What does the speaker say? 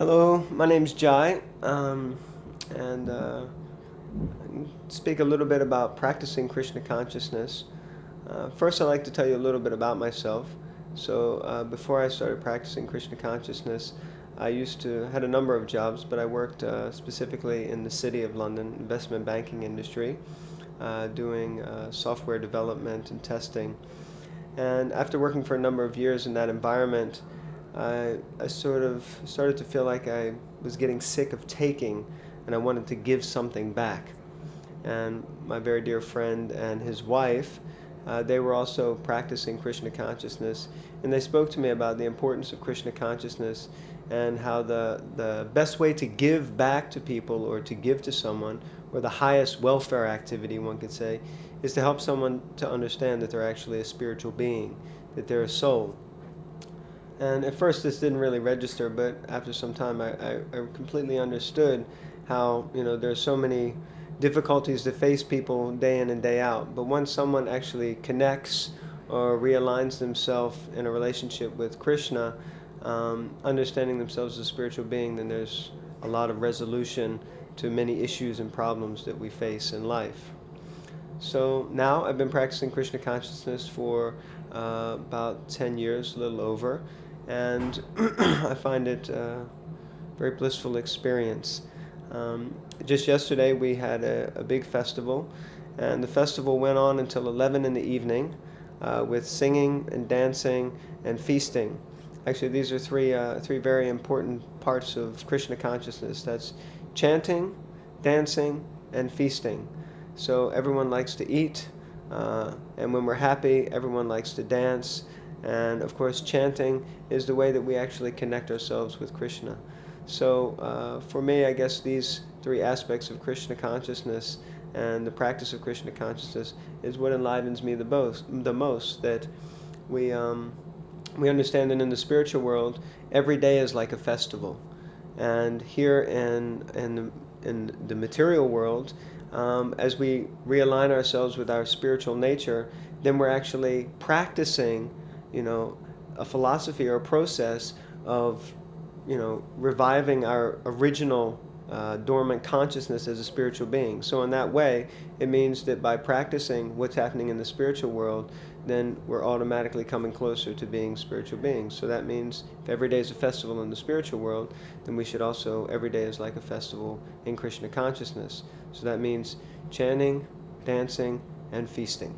Hello, my name's Jai, and speak a little bit about practicing Krishna consciousness. First, I'd like to tell you a little bit about myself. Before I started practicing Krishna consciousness, I had a number of jobs, but I worked specifically in the City of London investment banking industry, doing software development and testing. And after working for a number of years in that environment, I sort of started to feel like I was getting sick of taking, and I wanted to give something back. And my very dear friend and his wife, they were also practicing Krishna consciousness, and they spoke to me about the importance of Krishna consciousness and how the best way to give back to people or to give to someone, or the highest welfare activity, one could say, is to help someone to understand that they're actually a spiritual being, that they're a soul. And at first this didn't really register, but after some time I completely understood how, there's so many difficulties that face people day in and day out. But once someone actually connects or realigns themselves in a relationship with Krishna, understanding themselves as a spiritual being, then there's a lot of resolution to many issues and problems that we face in life. So now I've been practicing Krishna consciousness for about 10 years, a little over, and I find it a very blissful experience. Just yesterday we had a big festival, and the festival went on until 11 in the evening with singing and dancing and feasting. Actually, these are three very important parts of Krishna consciousness. That's chanting, dancing, and feasting. So everyone likes to eat, and when we're happy, everyone likes to dance. And of course, chanting is the way that we actually connect ourselves with Krishna. So for me, I guess these three aspects of Krishna consciousness and the practice of Krishna consciousness is what enlivens me the most. That we understand that in the spiritual world, every day is like a festival, and here in the material world, as we realign ourselves with our spiritual nature, then we're actually practicing, a philosophy or a process of, reviving our original dormant consciousness as a spiritual being. So in that way, it means that by practicing what's happening in the spiritual world, then we're automatically coming closer to being spiritual beings. So that means if every day is a festival in the spiritual world, then we should also, every day is like a festival in Krishna consciousness. So that means chanting, dancing, and feasting.